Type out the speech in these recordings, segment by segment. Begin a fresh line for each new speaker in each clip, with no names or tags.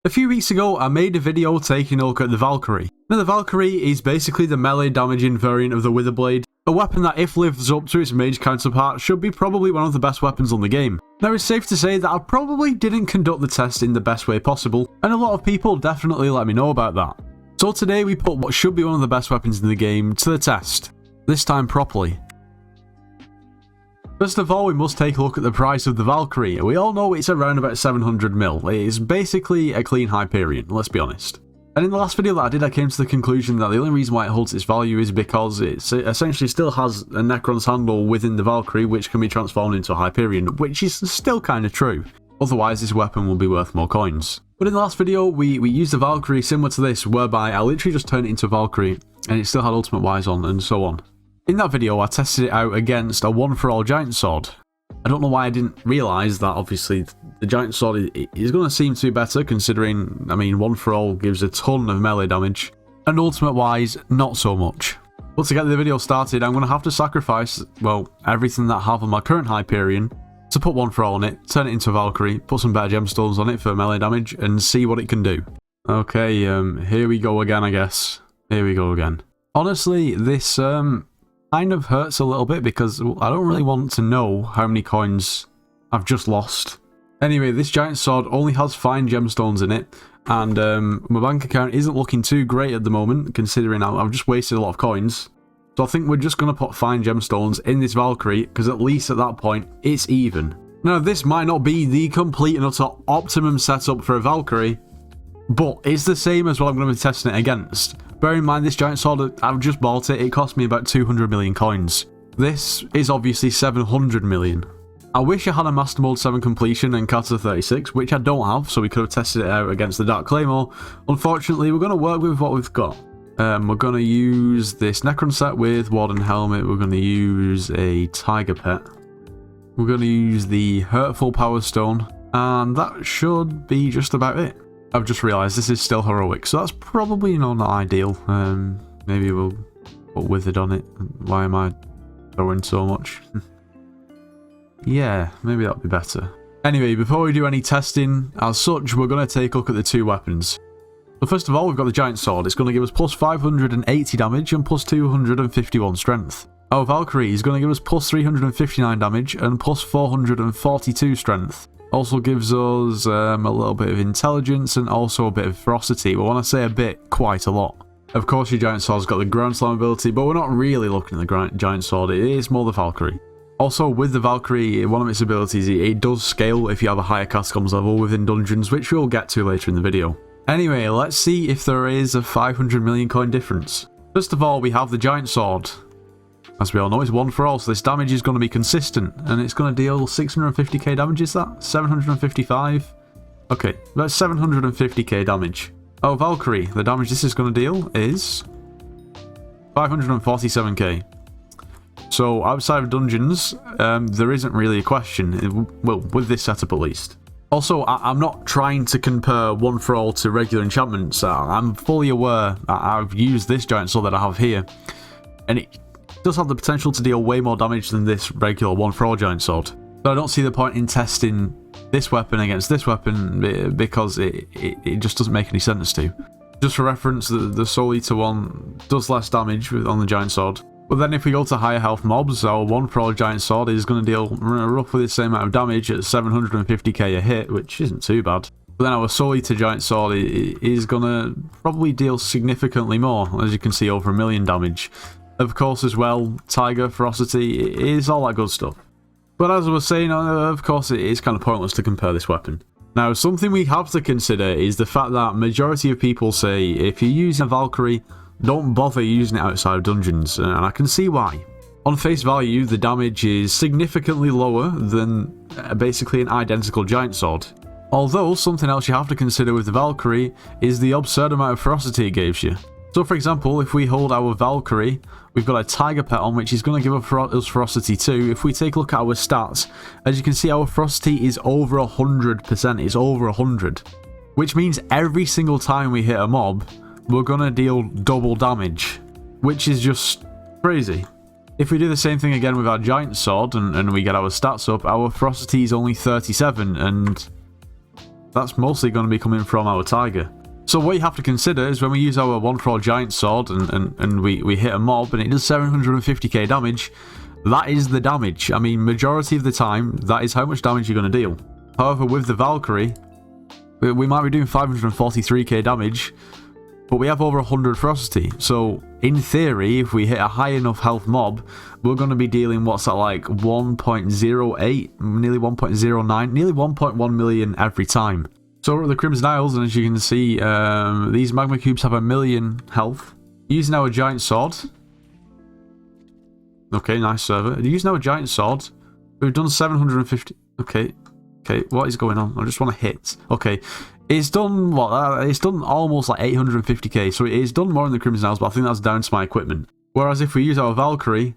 A few weeks ago, I made a video taking a look at the Valkyrie. Now, the Valkyrie is basically the melee damaging variant of the Witherblade, a weapon that, if lives up to its mage counterpart, should be probably one of the best weapons on the game. Now, it's safe to say that I probably didn't conduct the test in the best way possible, and a lot of people definitely let me know about that. So today we put what should be one of the best weapons in the game to the test, this time properly. First of all, we must take a look at the price of the Valkyrie. We all know it's around about 700 mil. It is basically a clean Hyperion, let's be honest. And in the last video that I did, I came to the conclusion that the only reason why it holds its value is because it essentially still has a Necron's handle within the Valkyrie, which can be transformed into a Hyperion, which is still kind of true. Otherwise, this weapon will be worth more coins. But in the last video, we used a Valkyrie similar to this, whereby I literally just turned it into a Valkyrie, and it still had Ultimate Wise on, and so on. In that video, I tested it out against a one-for-all Giant Sword. I don't know why I didn't realise that, obviously, the Giant Sword is going to seem to be better, considering, I mean, one-for-all gives a ton of melee damage, and Ultimate Wise, not so much. But to get the video started, I'm going to have to sacrifice, well, everything that I have on my current Hyperion, to put one-for-all on it, turn it into a Valkyrie, put some better gemstones on it for melee damage, and see what it can do. Okay, here we go again, I guess. Here we go again. Honestly, this, kind of hurts a little bit because I don't really want to know how many coins I've just lost. Anyway, this Giant Sword only has fine gemstones in it, and my bank account isn't looking too great at the moment, considering I've just wasted a lot of coins. So I think we're just going to put fine gemstones in this Valkyrie, because at least at that point, it's even. Now, this might not be the complete and utter optimum setup for a Valkyrie, but it's the same as what I'm going to be testing it against. Bear in mind, this Giant Sword, I've just bought it, it cost me about 200 million coins. This is obviously 700 million. I wish I had a Master Mode 7 completion and Kata 36, which I don't have, so we could have tested it out against the Dark Claymore. Unfortunately, we're going to work with what we've got. We're going to use this Necron set with Warden Helmet, we're going to use a Tiger Pet. We're going to use the Hurtful Power Stone, and that should be just about it. I've just realised this is still heroic, so that's probably not ideal. Maybe we'll put Withered on it. Why am I throwing so much? Yeah, maybe that'll be better. Anyway, before we do any testing, as such, we're going to take a look at the two weapons. So first of all, we've got the Giant Sword. It's going to give us plus 580 damage and plus 251 strength. Our Valkyrie is going to give us plus 359 damage and plus 442 strength. Also gives us a little bit of intelligence and also a bit of ferocity. But when I say a bit, quite a lot. Of course, your Giant Sword's got the Ground Slam ability, but we're not really looking at the Giant Sword. It is more the Valkyrie. Also, with the Valkyrie, one of its abilities, it does scale if you have a higher Catacombs level within dungeons, which we'll get to later in the video. Anyway, let's see if there is a 500 million coin difference. First of all, we have the Giant Sword. As we all know, it's one for all, so this damage is going to be consistent, and it's going to deal 650k damage, is that? 755? Okay, that's 750k damage. Oh, Valkyrie, the damage this is going to deal is 547k. So, outside of dungeons, there isn't really a question, well, with this setup at least. Also, I'm not trying to compare one for all to regular enchantments. I'm fully aware I've used this Giant Sword that I have here, and it does have the potential to deal way more damage than this regular one-for-all Giant Sword. So I don't see the point in testing this weapon against this weapon because it just doesn't make any sense to. Just for reference, the Soul Eater one does less damage on the Giant Sword. But then if we go to higher health mobs, our one-for-all Giant Sword is going to deal roughly the same amount of damage at 750k a hit, which isn't too bad. But then our Soul Eater Giant Sword is going to probably deal significantly more, as you can see, over 1 million damage. Of course, as well, Tiger, Ferocity, it is all that good stuff. But as I was saying, of course, it is kind of pointless to compare this weapon. Now, something we have to consider is the fact that majority of people say if you're using a Valkyrie, don't bother using it outside of dungeons, and I can see why. On face value, the damage is significantly lower than basically an identical Giant Sword. Although, something else you have to consider with the Valkyrie is the absurd amount of ferocity it gives you. So for example, if we hold our Valkyrie, we've got a Tiger Pet on, which is going to give us Ferocity too. If we take a look at our stats, as you can see, our Ferocity is over 100%, it's over 100. Which means every single time we hit a mob, we're going to deal double damage, which is just crazy. If we do the same thing again with our Giant Sword, and we get our stats up, our Ferocity is only 37, and that's mostly going to be coming from our Tiger. So what you have to consider is when we use our 1-for-all giant sword and we hit a mob and it does 750k damage, that is the damage. I mean, majority of the time, that is how much damage you're going to deal. However, with the Valkyrie, we might be doing 543k damage, but we have over 100 Ferocity. So, in theory, if we hit a high enough health mob, we're going to be dealing, what's that, like 1.08, nearly 1.09, nearly 1.1 million every time. So we're at the Crimson Isles, and as you can see, these magma cubes have 1 million health. Using our giant sword. Okay, nice server. Using our giant sword, we've done 750. Okay, what is going on? I just want to hit. Okay, it's done what? It's done almost like 850k, so it's done more in the Crimson Isles, but I think that's down to my equipment. Whereas if we use our Valkyrie,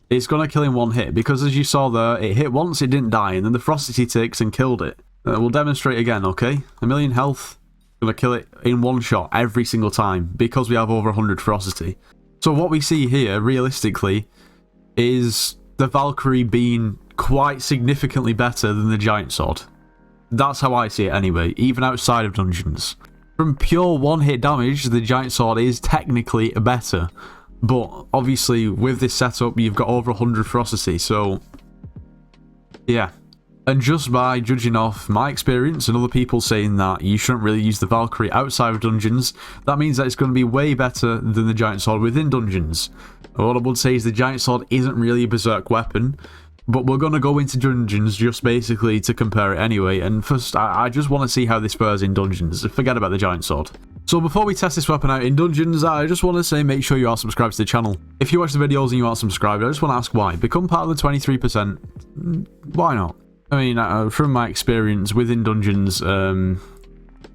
it's going to kill in one hit, because as you saw there, it hit once, it didn't die, and then the Ferocity ticks and killed it. We'll demonstrate again, okay? 1 million health, going to kill it in one shot every single time, because we have over 100 Ferocity. So what we see here, realistically, is the Valkyrie being quite significantly better than the giant sword. That's how I see it anyway, even outside of dungeons. From pure one-hit damage, the giant sword is technically better, but obviously with this setup you've got over 100 Ferocity, so yeah. And just by judging off my experience and other people saying that you shouldn't really use the Valkyrie outside of dungeons, that means that it's going to be way better than the giant sword within dungeons. What I would say is the giant sword isn't really a berserk weapon, but we're going to go into dungeons just basically to compare it anyway, and first I just want to see how this fares in dungeons. Forget about the giant sword. So before we test this weapon out in dungeons, I just want to say make sure you are subscribed to the channel. If you watch the videos and you aren't subscribed, I just want to ask why. Become part of the 23%. Why not? I mean, from my experience within dungeons, the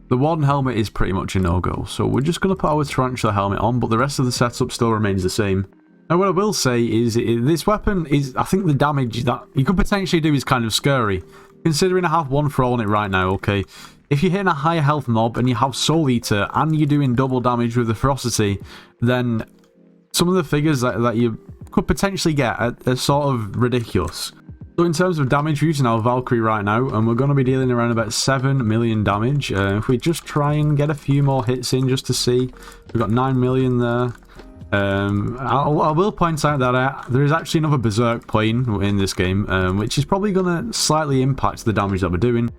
one helmet is pretty much a no-go. So we're just going to put our Tarantula helmet on, but the rest of the setup still remains the same. Now what I will say is, this weapon is, I think the damage that you could potentially do is kind of scary. Considering I have 1-for-all on it right now, okay? If you're hitting a higher health mob and you have Soul Eater and you're doing double damage with the Ferocity, then some of the figures that you could potentially get are sort of ridiculous. So in terms of damage, we're using our Valkyrie right now, and we're going to be dealing around about 7 million damage. If we just try and get a few more hits in just to see, we've got 9 million there. I will point out that there is actually another Berserk plane in this game, which is probably going to slightly impact the damage that we're doing.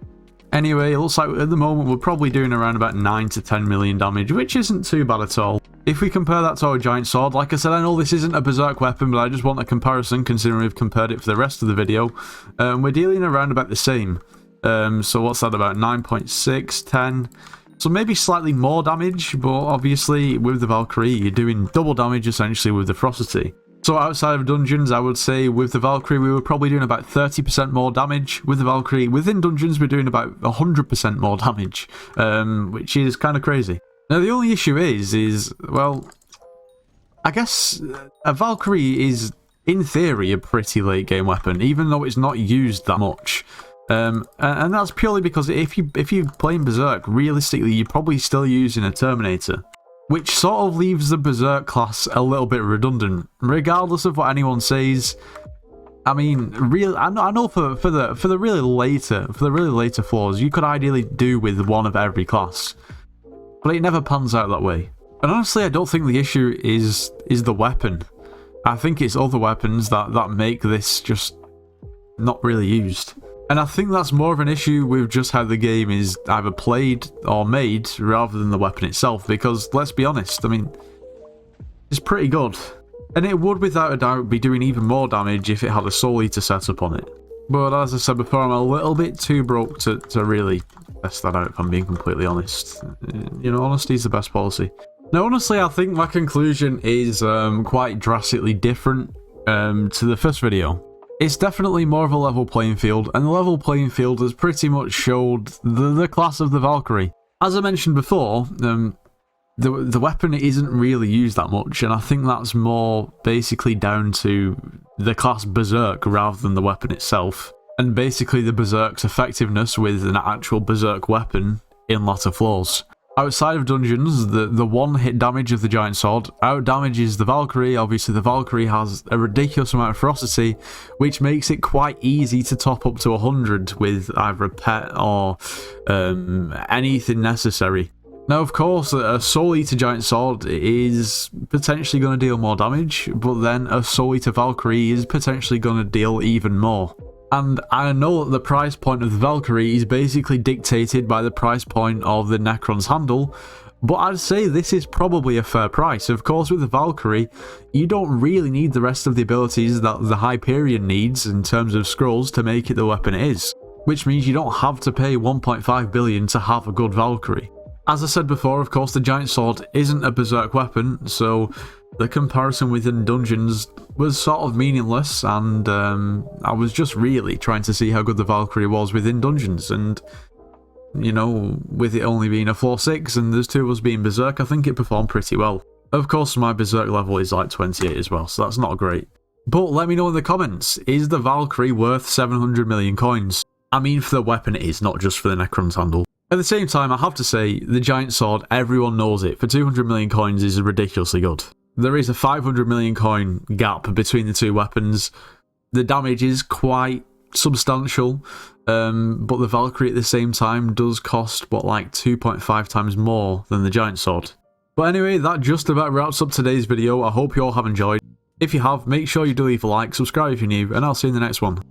Anyway, it looks like at the moment we're probably doing around about 9 to 10 million damage, which isn't too bad at all. If we compare that to our giant sword, like I said, I know this isn't a berserk weapon, but I just want a comparison considering we've compared it for the rest of the video. We're dealing around about the same. So what's that, about 9.6, 10? So maybe slightly more damage, but obviously with the Valkyrie you're doing double damage essentially with the Ferocity. So outside of dungeons, I would say with the Valkyrie we were probably doing about 30% more damage. With the Valkyrie within dungeons we're doing about 100% more damage, which is kind of crazy. Now the only issue is, well, I guess a Valkyrie is in theory a pretty late game weapon, even though it's not used that much. And that's purely because if you're playing Berserk, realistically you're probably still using a Terminator, which sort of leaves the Berserk class a little bit redundant, regardless of what anyone says. I mean, I know for the really later floors, you could ideally do with one of every class, but it never pans out that way. And honestly, I don't think the issue is the weapon. I think it's other weapons that make this just not really used. And I think that's more of an issue with just how the game is either played or made rather than the weapon itself, because let's be honest, I mean, it's pretty good. And it would without a doubt be doing even more damage if it had a Soul Eater setup on it. But as I said before, I'm a little bit too broke to really test that out, if I'm being completely honest. You know, honesty is the best policy. Now honestly, I think my conclusion is quite drastically different to the first video. It's definitely more of a level playing field, and the level playing field has pretty much showed the class of the Valkyrie. As I mentioned before, the weapon isn't really used that much, and I think that's more basically down to the class Berserk rather than the weapon itself, and basically the Berserk's effectiveness with an actual Berserk weapon in latter floors. Outside of dungeons, the one-hit damage of the giant sword out-damages the Valkyrie. Obviously, the Valkyrie has a ridiculous amount of ferocity, which makes it quite easy to top up to 100 with either a pet or anything necessary. Now, of course, a Soul Eater Giant Sword is potentially going to deal more damage, but then a Soul Eater Valkyrie is potentially going to deal even more. And I know that the price point of the Valkyrie is basically dictated by the price point of the Necron's handle, but I'd say this is probably a fair price. Of course, with the Valkyrie, you don't really need the rest of the abilities that the Hyperion needs in terms of scrolls to make it the weapon it is, which means you don't have to pay 1.5 billion to have a good Valkyrie. As I said before, of course, the Giant Sword isn't a berserk weapon, so the comparison within dungeons was sort of meaningless, and I was just really trying to see how good the Valkyrie was within dungeons, and, you know, with it only being a floor 6 and there's 2 of us being berserk, I think it performed pretty well. Of course, my berserk level is like 28 as well, so that's not great. But let me know in the comments, is the Valkyrie worth 700 million coins? I mean, for the weapon it is, not just for the Necron's handle. At the same time, I have to say, the Giant Sword, everyone knows it, for 200 million coins is ridiculously good. There is a 500 million coin gap between the two weapons. The damage is quite substantial, but the Valkyrie at the same time does cost, what, like 2.5 times more than the Giant Sword. But anyway, that just about wraps up today's video. I hope you all have enjoyed. If you have, make sure you do leave a like, subscribe if you're new, and I'll see you in the next one.